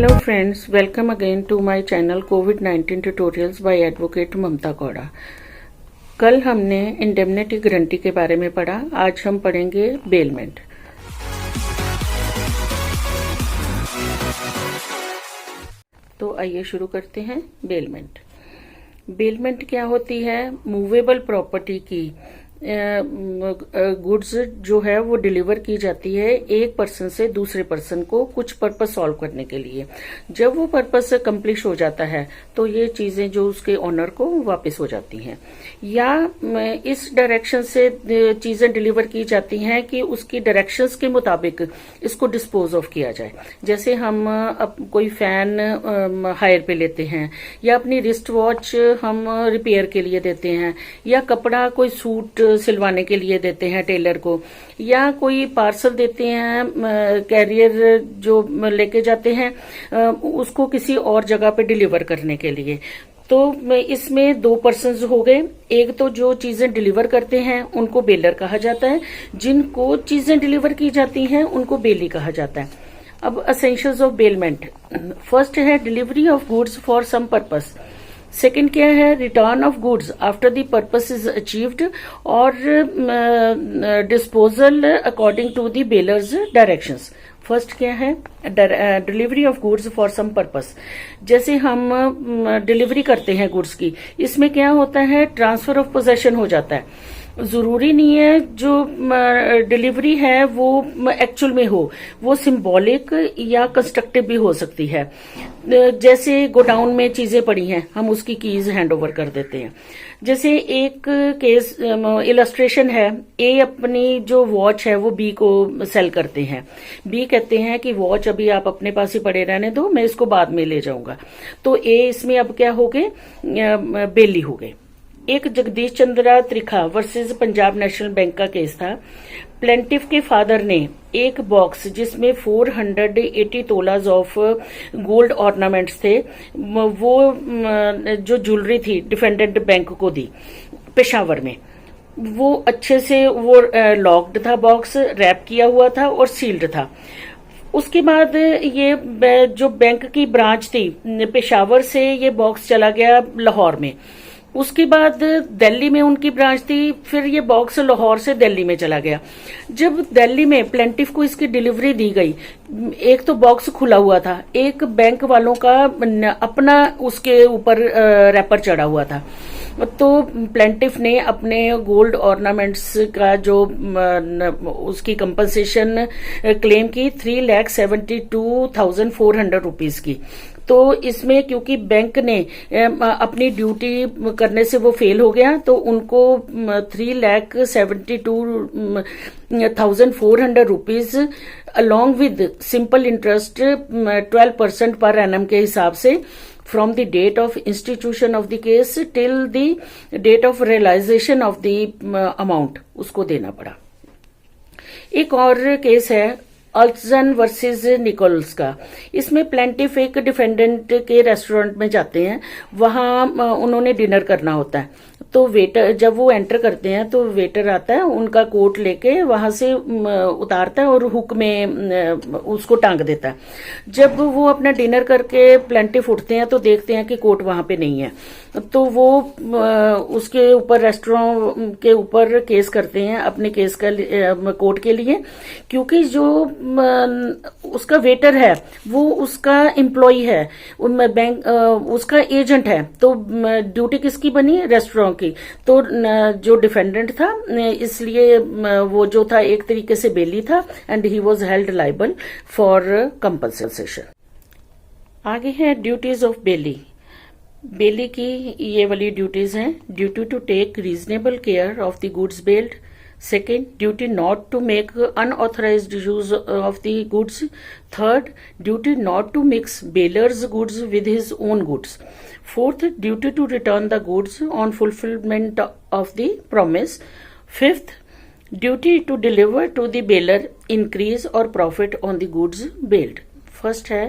Hello friends, welcome again to my channel COVID-19 tutorials by Advocate ममता कौड़ा। कल हमने indemnity guarantee के बारे में पढ़ा, आज हम पढ़ेंगे बेलमेंट। तो आइए शुरू करते हैं। बेलमेंट क्या होती है? मूवेबल प्रॉपर्टी की गुड्स जो है वो डिलीवर की जाती है एक पर्सन से दूसरे पर्सन को कुछ पर्पस सॉल्व करने के लिए। जब वो पर्पस कंप्लीट हो जाता है तो ये चीजें जो उसके ओनर को वापस हो जाती हैं, या इस डायरेक्शन से चीजें डिलीवर की जाती हैं कि उसकी डायरेक्शंस के मुताबिक इसको डिस्पोज ऑफ किया जाए। जैसे हम कोई फैन हायर पे लेते हैं, या अपनी रिस्ट वॉच हम रिपेयर के लिए देते हैं, या कपड़ा कोई सूट सिलवाने के लिए देते हैं टेलर को, या कोई पार्सल देते हैं कैरियर जो लेके जाते हैं उसको किसी और जगह पे डिलीवर करने के लिए। तो इसमें दो पर्सन्स हो गए। एक तो जो चीजें डिलीवर करते हैं उनको बेलर कहा जाता है, जिनको चीजें डिलीवर की जाती हैं उनको बेली कहा जाता है। अब एसेंशियल्स ऑफ बेलमेंट, फर्स्ट है delivery of goods for some purpose. Second क्या है? Return of goods after the purpose is achieved और disposal according to the bailor's directions. First क्या है? Delivery of goods for some purpose. जैसे हम delivery करते हैं गुड्स की, इसमें क्या होता है? ट्रांसफर ऑफ पोजेशन हो जाता है। जरूरी नहीं है जो डिलीवरी है वो एक्चुअल में हो, वो सिंबॉलिक या कंस्ट्रक्टिव भी हो सकती है। जैसे गोडाउन में चीजें पड़ी हैं, हम उसकी कीज हैंड ओवर कर देते हैं। जैसे एक केस इलस्ट्रेशन है, ए अपनी जो वॉच है वो बी को सेल करते हैं। बी कहते हैं कि वॉच अभी आप अपने पास ही पड़े रहने दो, मैं इसको बाद में ले जाऊंगा। तो ए इसमें अब क्या हो गए? बेली हो गए। एक Jagdish Chandra Trikha versus Punjab national bank का केस था। प्लेंटिफ के फादर ने एक बॉक्स जिसमें 480 तोलाज ऑफ गोल्ड ऑर्नामेंट्स थे, वो जो ज्वेलरी थी डिफेंडेंट बैंक को दी पेशावर में। वो अच्छे से वो लॉक्ड था, बॉक्स रैप किया हुआ था और सील्ड था। उसके बाद ये जो बैंक की ब्रांच थी पेशावर से ये बॉक्स चला गया लाहौर में। उसके बाद दिल्ली में उनकी ब्रांच थी, फिर ये बॉक्स लाहौर से दिल्ली में चला गया। जब दिल्ली में प्लेंटिफ को इसकी डिलीवरी दी गई, एक तो बॉक्स खुला हुआ था, एक बैंक वालों का अपना उसके ऊपर रैपर चढ़ा हुआ था। तो प्लेंटिफ ने अपने गोल्ड ऑर्नामेंट्स का जो उसकी कंपनसेशन क्लेम की 3,72,400 रुपीज की। तो इसमें क्योंकि बैंक ने अपनी ड्यूटी करने से वो फेल हो गया, तो उनको 3,72,400 rupees along with simple interest 12% per annum के हिसाब से from the date of institution of the case till the date of realisation of the amount उसको देना पड़ा। एक और केस है अल्टजन वर्सेस निकोल्स का। इसमें प्लेंटिफ एक डिफेंडेंट के रेस्टोरेंट में जाते हैं, वहां उन्होंने डिनर करना होता है। तो वेटर जब वो एंटर करते हैं तो वेटर आता है, उनका कोट लेके वहां से उतारता है और हुक में उसको टांग देता है। जब वो अपना डिनर करके प्लेंटिफ उठते हैं तो देखते हैं कि कोट वहां पे नहीं है। तो वो उसके ऊपर रेस्टोरेंट के ऊपर केस करते हैं अपने केस का कोर्ट के लिए, क्योंकि जो उसका वेटर है वो उसका एम्प्लॉय है, बैंक उसका एजेंट है। तो ड्यूटी किसकी बनी? रेस्टोरेंट की। तो जो डिफेंडेंट था इसलिए वो जो था एक तरीके से बेली था and he was held liable for compensation. आगे है ड्यूटीज ऑफ बेली। बेली की ये वाली ड्यूटीज हैं: duty to take reasonable care of the goods bailed. Second, duty not to make unauthorized use of the goods. Third, duty not to mix bailor's goods with his own goods. Fourth, duty to return the goods on fulfillment of the promise. Fifth, duty to deliver to the bailor increase or profit on the goods bailed. First है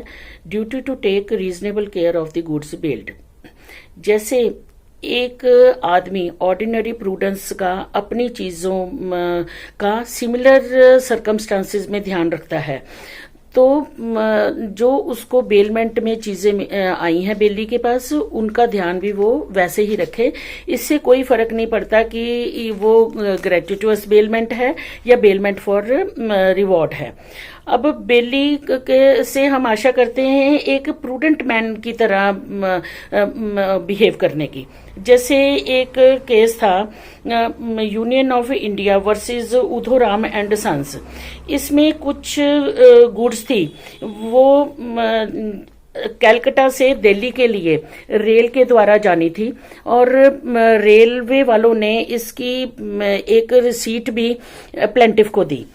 duty to take reasonable care of the goods bailed. जैसे एक आदमी ordinary prudence का अपनी चीजों का similar circumstances में ध्यान रखता है, तो जो उसको बेलमेंट में चीजें आई हैं बेली के पास, उनका ध्यान भी वो वैसे ही रखे। इससे कोई फर्क नहीं पड़ता कि वो ग्रेचुटोस बेलमेंट है या बेलमेंट फॉर रिवॉर्ड है। अब बेली के से हम आशा करते हैं एक प्रूडेंट मैन की तरह बिहेव करने की। जैसे एक केस था Union of India versus Udhoram and sons. इसमें कुछ गुड्स थी, वो कलकत्ता से दिल्ली के लिए रेल के द्वारा जानी थी, और रेलवे वालों ने इसकी एक रिसीट भी प्लेंटिफ को दी।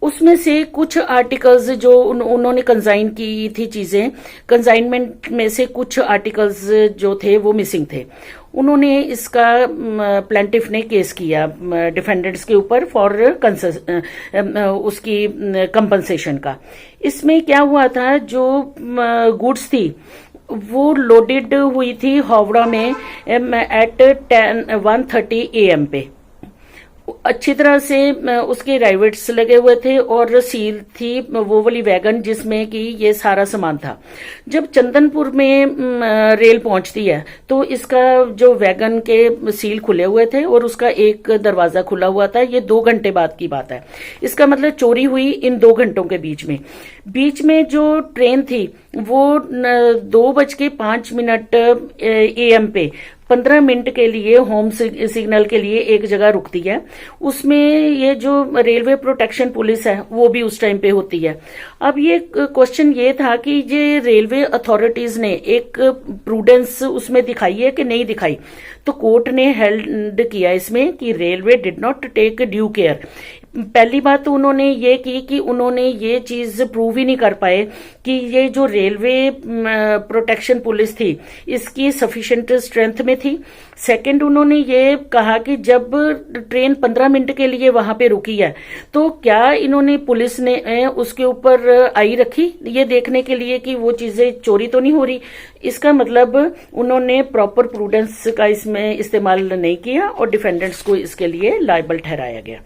उसमें से कुछ आर्टिकल्स जो उन्होंने कंसाइन की थी चीजें, कंसाइनमेंट में से कुछ आर्टिकल्स जो थे वो मिसिंग थे। उन्होंने इसका प्लेंटिफ ने केस किया डिफेंडेंट्स के ऊपर फॉर उसकी कंपनसेशन का। इसमें क्या हुआ था, जो गुड्स थी वो लोडेड हुई थी हावड़ा में एट 1:30 AM पे। अच्छी तरह से उसके राइवेट्स लगे हुए थे और सील थी वो वाली वैगन जिसमें कि ये सारा सामान था। जब चंदनपुर में रेल पहुंचती है तो इसका जो वैगन के सील खुले हुए थे और उसका एक दरवाजा खुला हुआ था। ये 2 घंटे बाद की बात है। इसका मतलब चोरी हुई इन 2 घंटों के बीच में जो ट्रेन थी वो 2:05 AM पे 15 मिनट के लिए होम सिग्नल के लिए एक जगह रुकती है। उसमें ये जो रेलवे प्रोटेक्शन पुलिस है वो भी उस टाइम पे होती है। अब ये क्वेश्चन ये था कि ये रेलवे अथॉरिटीज ने एक प्रूडेंस उसमें दिखाई है कि नहीं दिखाई। तो कोर्ट ने हेल्ड किया इसमें कि railway did not take due care. पहली बात तो उन्होंने ये की कि उन्होंने ये चीज प्रूव ही नहीं कर पाए कि ये जो रेलवे प्रोटेक्शन पुलिस थी इसकी सफिशिएंट स्ट्रेंथ में थी। सेकंड, उन्होंने ये कहा कि जब ट्रेन 15 मिनट के लिए वहां पे रुकी है तो क्या इन्होंने पुलिस ने उसके ऊपर आई रखी ये देखने के लिए कि वो चीजें चोरी तो नहीं हो रही। इसका मतलब उन्होंने प्रॉपर प्रूडेंस का इसमें इस्तेमाल नहीं किया और डिफेंडेंट्स को इसके लिए लायबल ठहराया गया।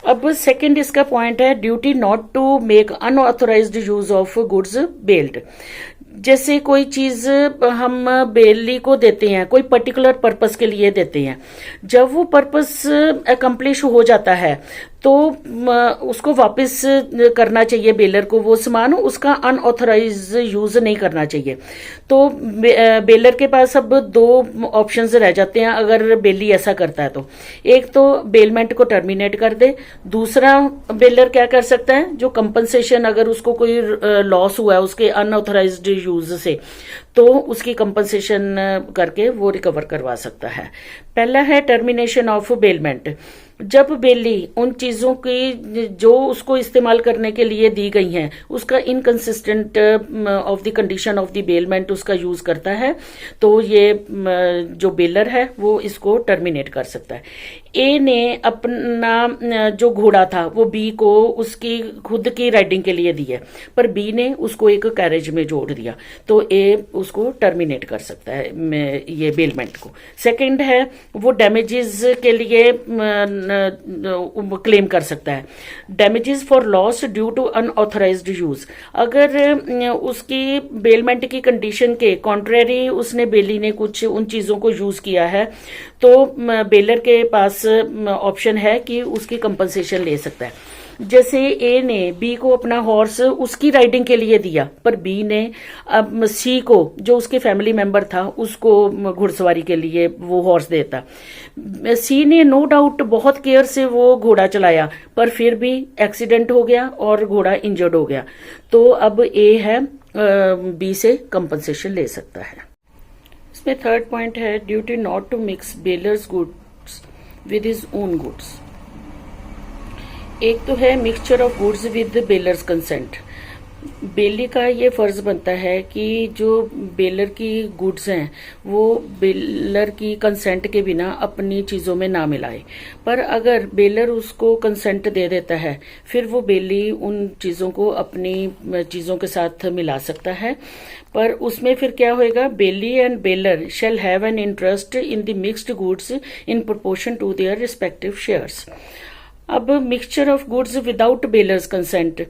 अब सेकंड इसका पॉइंट है duty not to make unauthorised use of goods bailed. जैसे कोई चीज हम बेली को देते हैं, कोई पर्टिकुलर पर्पस के लिए देते हैं, जब वो पर्पस अकम्प्लिश हो जाता है तो उसको वापस करना चाहिए बेलर को वो सामान, उसका अनऑथराइज यूज नहीं करना चाहिए। तो बेलर के पास अब 2 ऑप्शंस रह जाते हैं अगर बेली ऐसा करता है तो। एक तो बेलमेंट को टर्मिनेट कर दे, दूसरा बेलर क्या कर सकता है, जो कंपनसेशन अगर उसको कोई लॉस हुआ है उसके अनऑथराइज्ड यूज से तो उसकी कंपनसेशन करके वो रिकवर करवा सकता है। पहला है टर्मिनेशन ऑफ बेलमेंट। जब बेली उन चीजों की जो उसको इस्तेमाल करने के लिए दी गई हैं उसका inconsistent of the condition of the bailment उसका यूज करता है तो ये जो बेलर है वो इसको टर्मिनेट कर सकता है। ए ने अपना जो घोड़ा था वो बी को उसकी खुद की राइडिंग के लिए दिया, पर बी ने उसको एक कैरेज में जोड़ दिया तो ए उसको टर्मिनेट कर सकता है ये बेलमेंट को। सेकंड है वो डैमेजेस के लिए क्लेम कर सकता है, damages for loss due to unauthorised use. अगर उसकी बेलमेंट की कंडीशन के कॉन्ट्रेरी उसने बेली ने कुछ उन चीजों को यूज किया है तो बेलर के पास ऑप्शन है कि उसकी कंपनसेशन ले सकता है। जैसे ए ने बी को अपना हॉर्स उसकी राइडिंग के लिए दिया, पर बी ने अब सी को जो उसके फैमिली मेंबर था उसको घुड़सवारी के लिए वो हॉर्स देता। सी ने नो डाउट बहुत केयर से वो घोड़ा चलाया पर फिर भी एक्सीडेंट हो गया और घोड़ा इंजर्ड हो गया तो अब ए है बी से कंपनसेशन ले सकता है। इसमें थर्ड पॉइंट है duty not to mix bailor's goods with his own goods. एक तो है mixture of goods with bailor's consent. Bailee का ये फर्ज बनता है कि जो बेलर की गुड्स हैं वो बेलर की कंसेंट के बिना अपनी चीजों में ना मिलाए, पर अगर बेलर उसको कंसेंट दे देता है फिर वो बेली उन चीजों को अपनी चीजों के साथ मिला सकता है। पर उसमें फिर क्या होएगा, bailee and bailor shall have an interest in the mixed goods in proportion to their respective shares. अब mixture of goods without bailor's consent,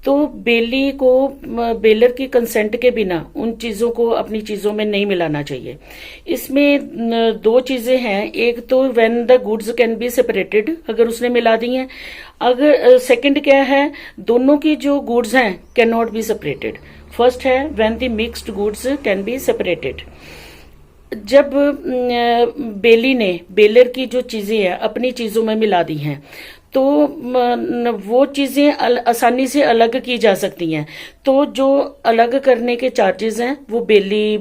तो बेली को बेलर की कंसेंट के बिना उन चीजों को अपनी चीजों में नहीं मिलाना चाहिए। इसमें दो चीजें हैं, एक तो when the goods can be separated, अगर उसने मिला दी हैं। अगर सेकंड क्या है, दोनों की जो गुड्स हैं can not be separated. First है when the mixed goods can be separated. जब बेली ने बेलर की जो चीजें हैं अपनी चीजों में मिला दी हैं, तो वो चीजें आसानी से अलग की जा सकती हैं। तो जो अलग करने के चार्जेस हैं वो बेली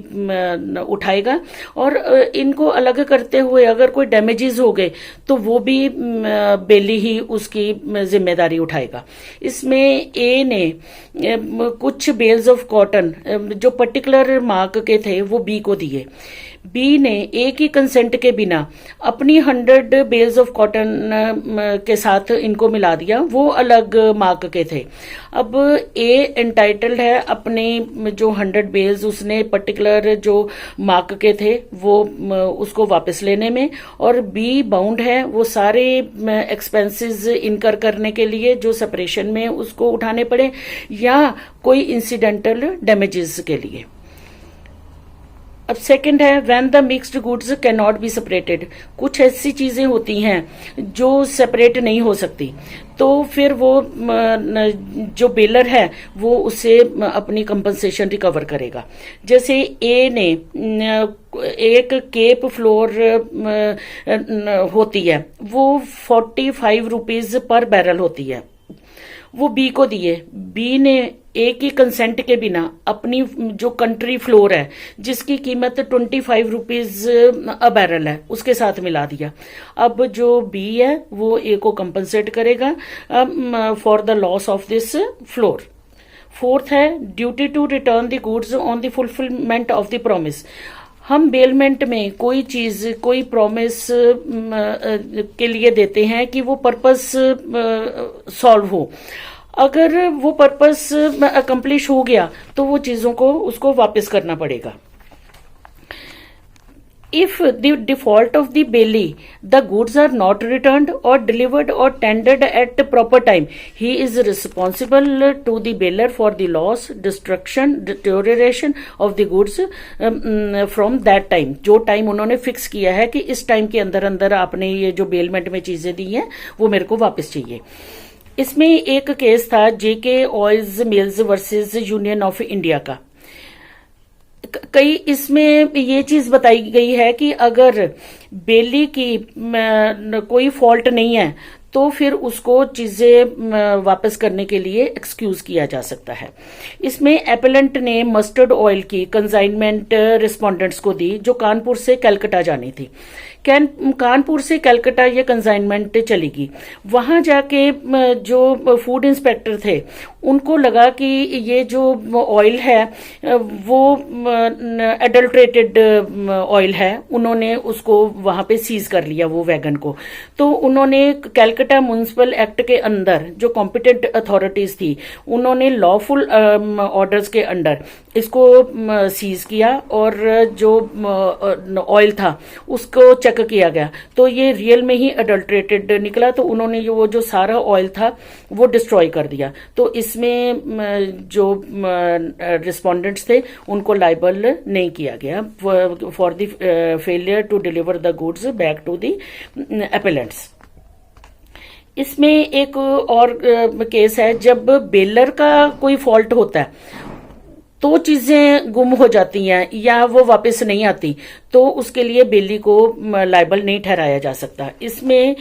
उठाएगा, और इनको अलग करते हुए अगर कोई डैमेजेस हो गए तो वो भी बेली ही उसकी जिम्मेदारी उठाएगा। इसमें ए ने कुछ बेल्स ऑफ कॉटन जो पर्टिकुलर मार्क के थे वो बी को दिए। बी ने ए की कंसेंट के बिना अपनी 100 बेल्स ऑफ कॉटन के साथ इनको मिला दिया, वो अलग मार्क के थे। अब ए एंटाइटल्ड है अपने जो 100 बेल्स उसने पर्टिकुलर जो मार्क के थे वो उसको वापस लेने में, और बी बाउंड है वो सारे एक्सपेंसेस इनकर करने के लिए जो सेपरेशन में उसको उठाने पड़े या कोई इंसिडेंटल डैमेजेस के लिए। अब सेकंड है when the mixed goods can not be separated. कुछ ऐसी चीजें होती हैं जो सेपरेट नहीं हो सकती, तो फिर वो जो बेलर है वो उससे अपनी कंपनसेशन रिकवर करेगा। जैसे ए ने एक केप फ्लोर होती है वो 45 रुपीज पर बैरल होती है, वो बी को दिए। बी ने ए की कंसेंट के बिना अपनी जो कंट्री फ्लोर है जिसकी कीमत 25 रुपीज अ बैरल है उसके साथ मिला दिया। अब जो बी है वो ए को कंपनसेट करेगा for the loss of this flour. Fourth है duty to return the goods on the fulfilment of the promise. हम बेलमेंट में कोई चीज कोई प्रॉमिस के लिए देते हैं कि वो पर्पस सॉल्व हो। अगर वो पर्पस अकम्प्लिश हो गया तो वो चीजों को उसको वापस करना पड़ेगा। If the default of the bailey, the goods are not returned or delivered or tendered at proper time, he is responsible to the bailor for the loss, destruction, deterioration of the goods from that time। जो time उन्होंने fix किया है कि इस time के अंदर अंदर आपने ये जो बेलमेंट में चीजें दी हैं वो मेरे को वापस चाहिए। इसमें एक केस था JK oils mills versus union of India का। कई इसमें ये चीज बताई गई है कि अगर बेली की कोई फॉल्ट नहीं है तो फिर उसको चीजें वापस करने के लिए एक्सक्यूज किया जा सकता है। इसमें एपेलेंट ने मस्टर्ड ऑयल की कंसाइनमेंट रिस्पोंडेंट्स को दी जो कानपुर से कलकत्ता जानी थी। कानपुर से कलकत्ता ये कंसाइनमेंट चलेगी। वहां जाके जो फूड इंस्पेक्टर थे उनको लगा कि ये जो ऑयल है वो एडल्ट्रेटेड ऑयल है, उन्होंने उसको वहां पे सीज कर लिया वो वैगन को। तो उन्होंने कलकत्ता म्युनिसिपल एक्ट के अंदर जो कॉम्पिटेंट अथॉरिटीज थी उन्होंने लॉफुल ऑर्डर्स के अंडर इसको सीज किया और जो ऑयल था उसको चेक किया गया तो ये रियल में ही अडल्ट्रेटेड निकला। तो उन्होंने वो जो सारा ऑयल था वो डिस्ट्रॉय कर दिया। तो इसमें जो रिस्पोंडेंट्स थे उनको लाइबल नहीं किया गया for the failure to deliver the goods back to the appellants. इसमें एक और केस है जब बेलर का कोई फॉल्ट होता है तो चीजें गुम हो जाती हैं या वो वापस नहीं आती, तो उसके लिए बेली को लाइबल नहीं ठहराया जा सकता। इसमें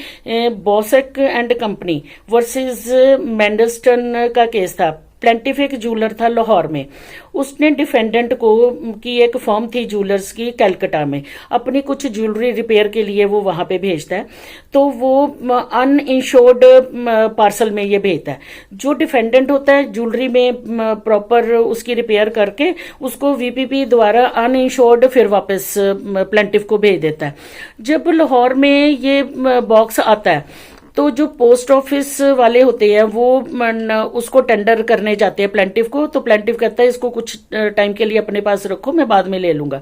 बॉसेक एंड कंपनी वर्सेस मैंडलस्टन का केस था। प्लेंटिफ एक ज्वेलर था लाहौर में, उसने डिफेंडेंट को की एक फर्म थी ज्वेलर्स की कलकत्ता में, अपनी कुछ ज्वेलरी रिपेयर के लिए वो वहां पे भेजता है। तो वो अनइंश्योर्ड पार्सल में ये भेजता है। जो डिफेंडेंट होता है ज्वेलरी में प्रॉपर उसकी रिपेयर करके उसको वीपीपी द्वारा अनइंश्योर्ड फिर वापस प्लेंटिफ को भेज देता है। जब लाहौर में ये बॉक्स आता है तो जो पोस्ट ऑफिस वाले होते हैं वो उसको टेंडर करने जाते हैं प्लेंटिफ को। तो प्लेंटिफ कहता है इसको कुछ टाइम के लिए अपने पास रखो, मैं बाद में ले लूंगा।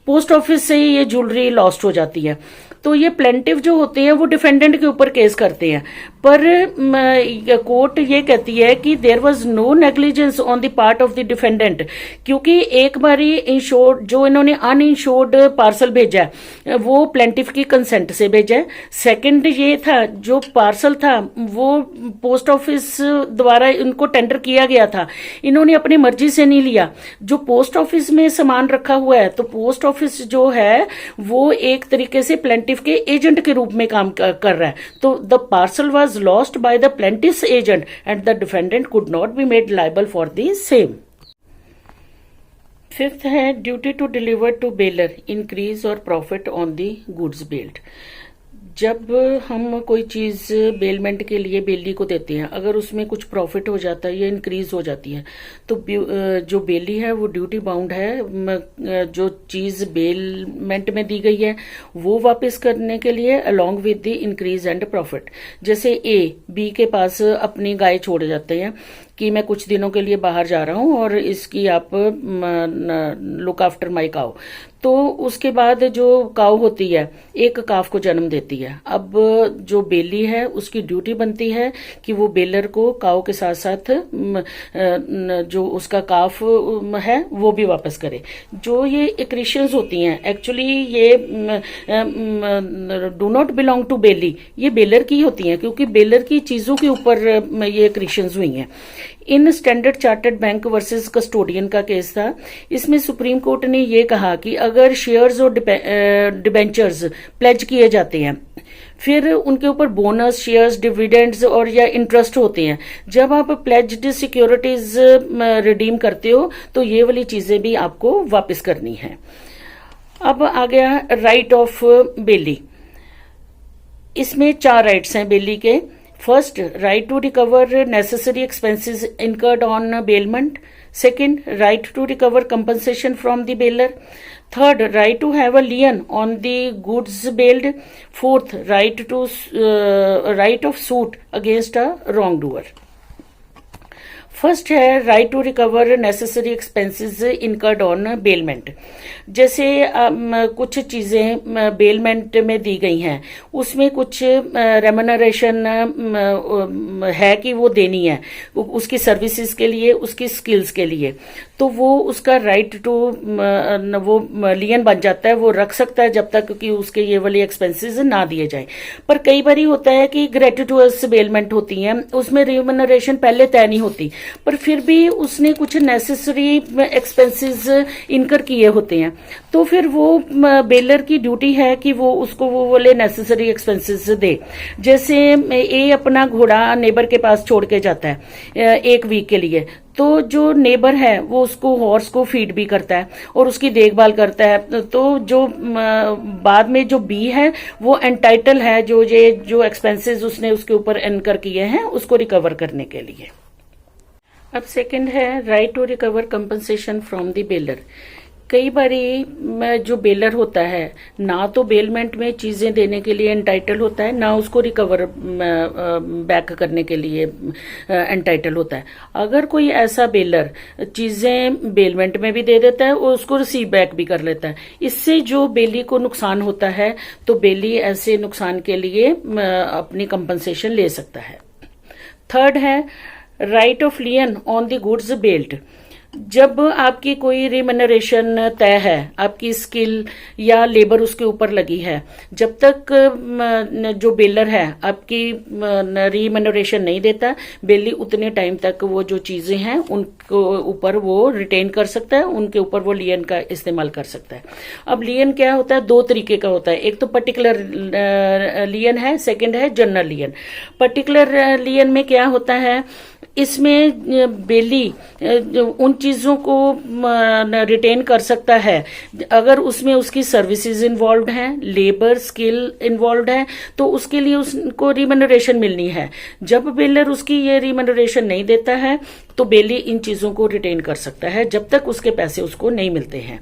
पोस्ट ऑफिस से ही ये ज्वेलरी लॉस्ट हो जाती है। तो ये प्लेंटिव जो होते हैं वो डिफेंडेंट के ऊपर केस करते हैं, पर कोर्ट ये कहती है कि there was no negligence on the part of the defendant, क्योंकि एक बारी इंश्योर्ड जो इन्होंने अनइंश्योर्ड पार्सल भेजा है वो प्लेंटिफ की कंसेंट से भेजा है। सेकंड ये था जो पार्सल था वो पोस्ट ऑफिस द्वारा इनको टेंडर किया गया था, इन्होंने अपनी मर्जी से नहीं लिया। जो पोस्ट ऑफिस में सामान रखा हुआ है तो पोस्ट ऑफिस जो है वो एक तरीके से प्लेंटिफ के एजेंट के रूप में काम कर रहा है, तो the parcel was lost by the plaintiff's agent and the defendant could not be made liable for the same. Fifth है duty to deliver to bailor increase or profit on the goods bailed. जब हम कोई चीज bailment के लिए बेली को देते हैं, अगर उसमें कुछ प्रॉफिट हो जाता है या इंक्रीज हो जाती है तो जो बेली है वो ड्यूटी बाउंड है जो चीज बेलमेंट में दी गई है वो वापस करने के लिए along with the increase and profit. जैसे ए बी के पास अपनी गाय छोड़ जाते हैं कि मैं कुछ दिनों के लिए बाहर जा रहा हूं और इसकी आप लुक आफ्टर माई काउ, तो उसके बाद जो काऊ होती है एक काफ को जन्म देती है। अब जो बेली है उसकी ड्यूटी बनती है कि वो बेलर को काऊ के साथ साथ जो उसका काफ है वो भी वापस करे। जो ये एक्रीशंस होती हैं एक्चुअली ये do not belong to bailee, ये बेलर की होती हैं क्योंकि बेलर की चीजों के ऊपर ये एक्रीशंस हुई हैं। In standard chartered bank versus custodian का केस था, इसमें सुप्रीम कोर्ट ने ये कहा कि अगर शेयर्स और डिबेंचर्स प्लेज किए जाते हैं फिर उनके ऊपर बोनस शेयर्स डिविडेंड्स और या इंटरेस्ट होते हैं, जब आप प्लेज्ड सिक्योरिटीज रिडीम करते हो तो ये वाली चीजें भी आपको वापस करनी है। अब आ गया राइट ऑफ बेली। इसमें 4 राइट्स हैं बेली के। First, right to recover necessary expenses incurred on bailment. Second, right to recover compensation from the bailor. Third, right to have a lien on the goods bailed. Fourth, right of suit against a wrongdoer. First है right to recover necessary expenses incurred on bailment. जैसे कुछ चीजें bailment में दी गई हैं उसमें कुछ remuneration है कि वो देनी है उसकी सर्विसेज के लिए उसकी स्किल्स के लिए, तो वो उसका राइट टू वो लियन बन जाता है, वो रख सकता है जब तक कि उसके ये वाली एक्सपेंसेस ना दिए जाए। पर कई बारी होता है कि ग्रेट्यूटस बेलमेंट होती हैं उसमें रेम्यूनरेशन पहले तय नहीं होती पर फिर भी उसने कुछ नेसेसरी एक्सपेंसेस इनकर किए होते हैं, तो फिर वो बेलर की ड्यूटी है कि वो उसको वो वाले नेसेसरी एक्सपेंसेस दे। जैसे ए अपना घोड़ा नेबर के पास छोड़ के जाता है 1 वीक के लिए, तो जो नेबर है वो उसको हॉर्स को फीड भी करता है और उसकी देखभाल करता है, तो जो बाद में जो बी है वो एंटाइटल है जो एक्सपेंसेस उसने उसके ऊपर इनकर किए हैं उसको रिकवर करने के लिए। अब सेकंड है right to recover compensation from the bailor. कई बारी जो बेलर होता है ना तो बेलमेंट में चीजें देने के लिए एंटाइटल होता है ना उसको रिकवर बैक करने के लिए एंटाइटल होता है। अगर कोई ऐसा बेलर चीजें बेलमेंट में भी दे देता है और उसको रिसीव बैक भी कर लेता है, इससे जो बेली को नुकसान होता है तो बेली ऐसे नुकसान के लिए अपनी कंपनसेशन ले सकता है। थर्ड है right of lien on the goods bailed. जब आपकी कोई रिम्यूनरेशन तय है, आपकी स्किल या लेबर उसके ऊपर लगी है, जब तक जो बेलर है आपकी रिम्यूनरेशन नहीं देता, बेली उतने टाइम तक वो जो चीजें हैं उनको ऊपर वो रिटेन कर सकता है, उनके ऊपर वो लियन का इस्तेमाल कर सकता है। अब लियन क्या होता है, 2 तरीके का होता है, एक तो पर्टिकुलर लियन है, सेकंड है जनरल लियन। पर्टिकुलर लियन में क्या होता है, इसमें बेली उन चीजों को रिटेन कर सकता है अगर उसमें उसकी सर्विसेज इन्वॉल्व हैं, लेबर स्किल इन्वॉल्व है, तो उसके लिए उसको रिम्यूनरेशन मिलनी है। जब बेलर उसकी ये रिम्यूनरेशन नहीं देता है तो बेली इन चीजों को रिटेन कर सकता है जब तक उसके पैसे उसको नहीं मिलते हैं।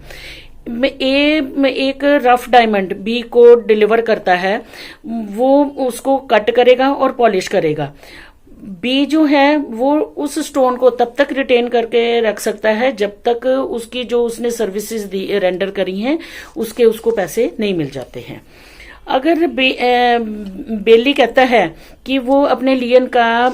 एक रफ डायमंड बी को डिलीवर करता है, वो उसको कट करेगा और पॉलिश करेगा। बी जो है वो उस स्टोन को तब तक रिटेन करके रख सकता है जब तक उसकी जो उसने सर्विसेज दी रेंडर करी हैं उसको पैसे नहीं मिल जाते हैं। अगर बेली कहता है कि वो अपने लियन का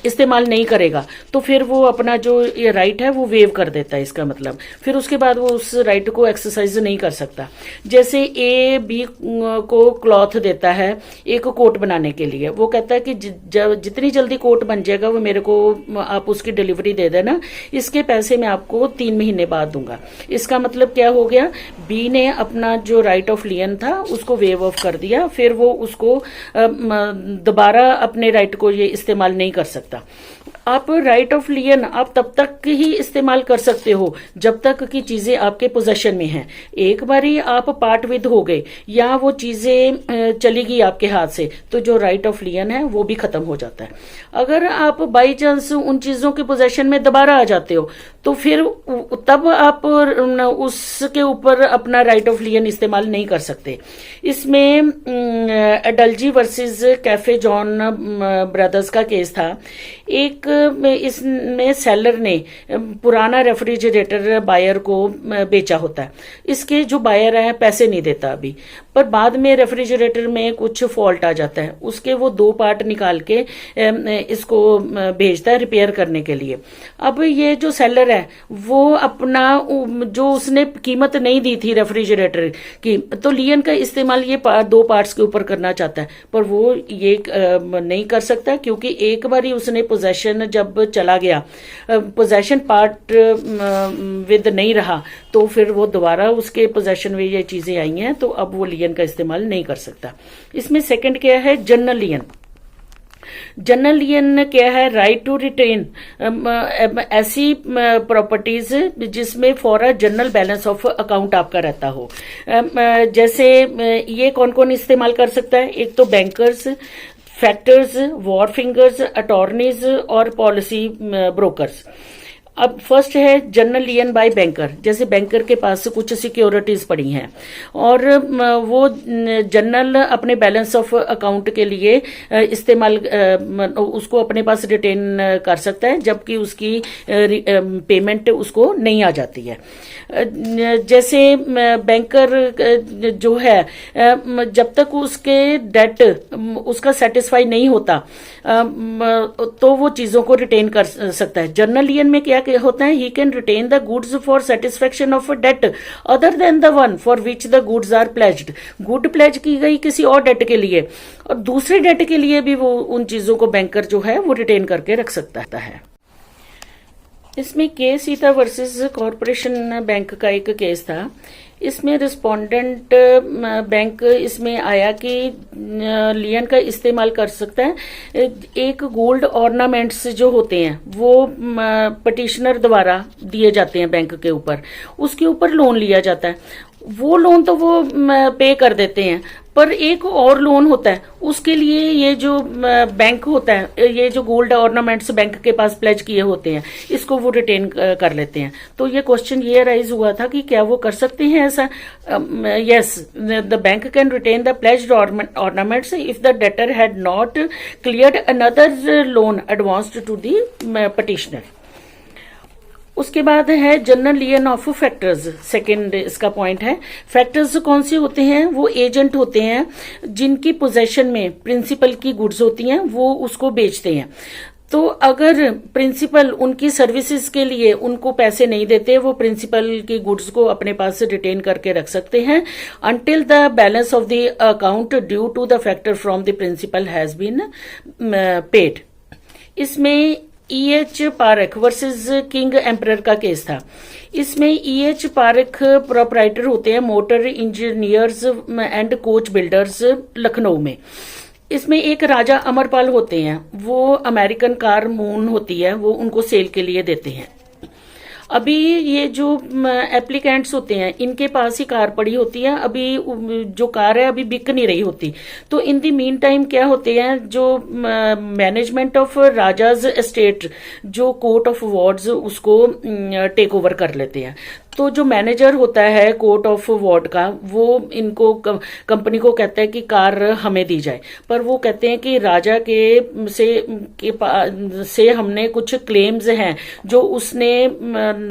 इस्तेमाल नहीं करेगा, तो फिर वो अपना जो ये राइट है वो वेव कर देता है, इसका मतलब फिर उसके बाद वो उस राइट को एक्सरसाइज नहीं कर सकता। जैसे ए बी को क्लॉथ देता है एक कोट बनाने के लिए, वो कहता है कि जितनी जल्दी कोट बन जाएगा वो मेरे को आप उसकी डिलीवरी दे देना, इसके पैसे मैं आपको 3 महीने बाद दूंगा। इसका मतलब क्या हो गया, बी ने अपना जो राइट ऑफ लियन था उसको वेव ऑफ कर दिया, फिर वो उसको दोबारा अपने राइट को ये इस्तेमाल नहीं कर सकता। आप राइट ऑफ लियन आप तब तक ही इस्तेमाल कर सकते हो जब तक कि चीजें आपके पोजेशन में हैं। एक बारी आप पार्ट विद हो गए या वो चीजें चली गई आपके हाथ से, तो जो राइट ऑफ लियन है वो भी खत्म हो जाता है। अगर आप बाई चांस उन चीजों के पोजेशन में दोबारा आ जाते हो, तो फिर तब आप उसके ऊपर अपना राइट ऑफ लियन इस्तेमाल नहीं कर सकते। इसमें एडल्जी वर्सेस कैफे जॉन ब्रदर्स का केस था। एक इसमें सेलर ने पुराना रेफ्रिजरेटर बायर को बेचा होता है। इसके जो बायर है पैसे नहीं देता अभी, पर बाद में रेफ्रिजरेटर में कुछ फॉल्ट आ जाता है, उसके वो 2 पार्ट निकाल के इसको भेजता है रिपेयर करने के लिए। अब ये जो सेलर है वो अपना जो उसने कीमत नहीं दी थी रेफ्रिजरेटर की, तो लियन का इस्तेमाल ये 2 पार्ट्स के ऊपर करना चाहता है, पर वो ये नहीं कर सकता, क्योंकि एक बार ही उसने पोजेशन जब चला गया, पोजेशन पार्ट विद नहीं रहा, तो फिर वो दोबारा उसके पोजेशन में ये चीजें आई हैं, तो अब वो लियन का इस्तेमाल नहीं कर सकता। इसमें सेकंड क्या है, जनरल लियन। जनरल लियन क्या है, राइट टू रिटेन ऐसी प्रॉपर्टीज जिसमें for a general balance of account आपका रहता हो। जैसे ये कौन कौन इस्तेमाल कर सकता है, एक तो bankers, factors, war fingers, attorneys और पॉलिसी ब्रोकर्स। अब फर्स्ट है जनरल लियन बाय बैंकर। जैसे बैंकर के पास कुछ सिक्योरिटीज पड़ी हैं और वो जनरल अपने बैलेंस ऑफ अकाउंट के लिए इस्तेमाल उसको अपने पास रिटेन कर सकता है, जबकि उसकी पेमेंट उसको नहीं आ जाती है। जैसे बैंकर जो है जब तक उसके डेट उसका सेटिस्फाई नहीं होता तो वो चीजों को रिटेन कर सकता है। जनरल लियन में क्या होता है, he can retain the goods for satisfaction of a debt other than the one for which the goods are pledged. Good pledge की गई किसी और डेट के लिए, और दूसरे डेट के लिए भी वो उन चीजों को बैंकर जो है वो रिटेन करके रख सकता है। इसमें के सीता वर्सेस कॉरपोरेशन बैंक का एक केस था। इसमें रिस्पोंडेंट बैंक इसमें आया कि लियन का इस्तेमाल कर सकता है। एक गोल्ड ऑर्नामेंट्स जो होते हैं वो पटिशनर द्वारा दिए जाते हैं बैंक के ऊपर, उसके ऊपर लोन लिया जाता है। वो लोन तो वो पे कर देते हैं, पर एक और लोन होता है उसके लिए ये जो बैंक होता है, ये जो गोल्ड ऑर्नामेंट्स बैंक के पास प्लेज किए होते हैं, इसको वो रिटेन कर लेते हैं। तो ये क्वेश्चन ये राइज हुआ था कि क्या वो कर सकते हैं ऐसा। Yes, the bank can retain the pledged ornaments if the debtor had not cleared another loan advanced to the petitioner. उसके बाद है general lien of factors. Second इसका पॉइंट है, फैक्टर्स कौन से होते हैं, वो एजेंट होते हैं जिनकी पोजेशन में प्रिंसिपल की गुड्स होती हैं, वो उसको बेचते हैं। तो अगर प्रिंसिपल उनकी सर्विसेज के लिए उनको पैसे नहीं देते, वो प्रिंसिपल की गुड्स को अपने पास रिटेन करके रख सकते हैं until the balance of the account due to the factor from the principal has been paid. इसमें E.H. Parakh versus king emperor का केस था। इसमें E.H. पारख प्रोपराइटर होते हैं motor engineers and coach builders Lucknow में। इसमें एक राजा अमरपाल होते हैं, वो अमेरिकन कार मून होती है, वो उनको सेल के लिए देते हैं। अभी ये जो एप्लीकेंट्स होते हैं इनके पास ही कार पड़ी होती है, अभी जो कार है अभी बिक नहीं रही होती। तो इन दी मीन टाइम क्या होते हैं, जो मैनेजमेंट ऑफ राजाज एस्टेट जो कोर्ट ऑफ वार्ड्स उसको टेक ओवर कर लेते हैं। तो जो मैनेजर होता है कोर्ट ऑफ वार्ड का, वो इनको कंपनी को कहता है कि कार हमें दी जाए, पर वो कहते हैं कि राजा से हमने कुछ क्लेम्स हैं जो उसने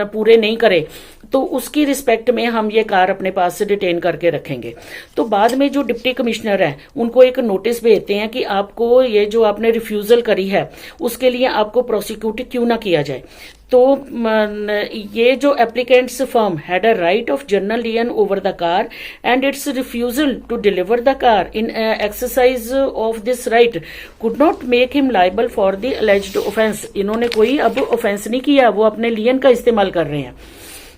पूरे नहीं करे, तो उसकी रिस्पेक्ट में हम ये कार अपने पास से डिटेन करके रखेंगे। तो बाद में जो डिप्टी कमिश्नर है उनको एक नोटिस भेजते हैं कि आपको ये जो आपने रिफ्यूजल करी है उसके लिए आपको प्रोसिक्यूट क्यों ना किया जाए। तो ये जो applicant's firm had a right of general lien over the car and its refusal to deliver the car in exercise of this right could not make him liable for the alleged offence. इन्होंने कोई अब offence नहीं किया, वो अपने लियन का इस्तेमाल कर रहे हैं।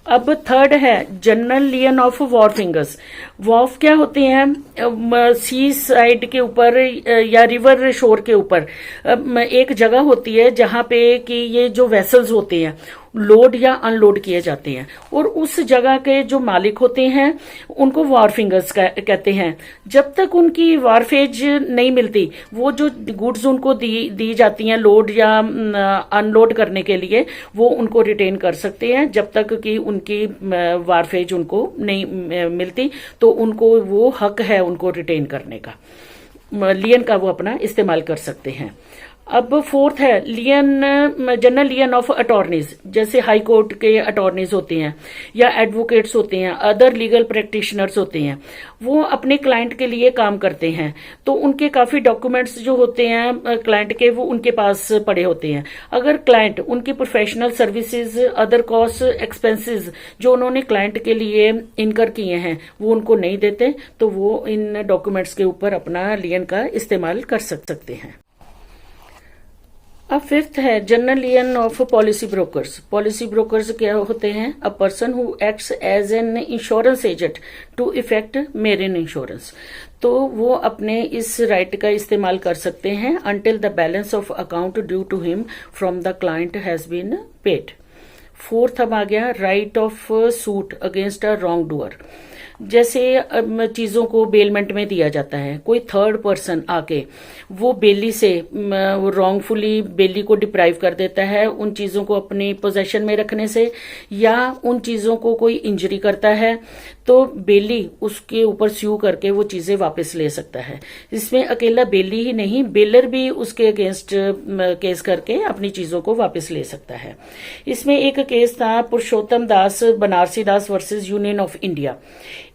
अब थर्ड है जनरल लियन ऑफ वॉर्फिंगर्स। वॉर्फ क्या होते हैं? सी साइड के ऊपर या रिवर शोर के ऊपर एक जगह होती है जहां पे कि ये जो वेसल्स होते हैं लोड या अनलोड किए जाते हैं, और उस जगह के जो मालिक होते हैं उनको वॉर्फिंगर्स कहते हैं। जब तक उनकी वॉर्फेज नहीं मिलती, वो जो गुड्स उनको दी जाती हैं लोड या अनलोड करने के लिए, वो उनको रिटेन कर सकते हैं जब तक कि उनकी वॉर्फेज उनको नहीं मिलती। तो उनको वो हक है उनको रिटेन करने का, लियन का वो अपना इस्तेमाल कर सकते हैं। अब फोर्थ है जनरल लियन ऑफ अटॉर्नीज। जैसे हाई कोर्ट के अटॉर्नीज होते हैं या एडवोकेट्स होते हैं, अदर लीगल प्रैक्टिशनर्स होते हैं, वो अपने क्लाइंट के लिए काम करते हैं। तो उनके काफी डॉक्यूमेंट्स जो होते हैं क्लाइंट के, वो उनके पास पड़े होते हैं। अगर क्लाइंट उनकी professional services, other cost expenses जो उन्होंने क्लाइंट के लिए इनकर किए हैं वो उनको नहीं देते, तो वो इन डॉक्यूमेंट्स के ऊपर अपना लियन का इस्तेमाल कर सकते हैं। अब फिफ्थ है general lien of policy brokers. Policy brokers क्या होते हैं? A person who acts as an insurance agent to effect marine insurance. तो वो अपने इस राइट का इस्तेमाल कर सकते हैं until the balance of account due to him from the client has been paid. Fourth अब आ गया right of suit against a wrong doer. जैसे चीजों को बेलमेंट में दिया जाता है, कोई थर्ड पर्सन आके वो बेली से रॉन्गफुली बेली को डिप्राइव कर देता है उन चीजों को अपनी पोजेशन में रखने से, या उन चीजों को कोई इंजरी करता है, तो बेली उसके ऊपर स्यू करके वो चीजें वापस ले सकता है। इसमें अकेला बेली ही नहीं, बेलर भी उसके अगेंस्ट केस करके अपनी चीजों को वापस ले सकता है। इसमें एक केस था पुरुषोत्तम दास बनारसी दास वर्सेस यूनियन ऑफ इंडिया।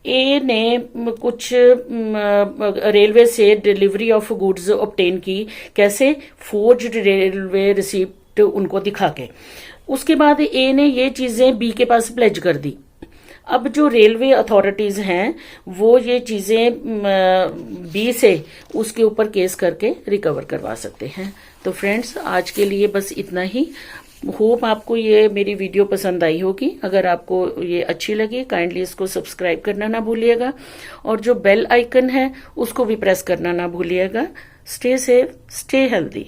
ए ने कुछ रेलवे से डिलीवरी ऑफ गुड्स ऑब्टेन की। कैसे? फोर्ज्ड रेलवे रिसिप्ट उनको दिखा के। उसके बाद ए ने ये चीजें बी के पास प्लेज कर दी। अब जो रेलवे अथॉरिटीज हैं वो ये चीजें बी से उसके ऊपर केस करके रिकवर करवा सकते हैं। तो फ्रेंड्स, आज के लिए बस इतना ही। होप आपको ये मेरी वीडियो पसंद आई होगी। अगर आपको ये अच्छी लगी, काइंडली इसको सब्सक्राइब करना ना भूलिएगा, और जो बेल आइकन है उसको भी प्रेस करना ना भूलिएगा। Stay safe, stay healthy.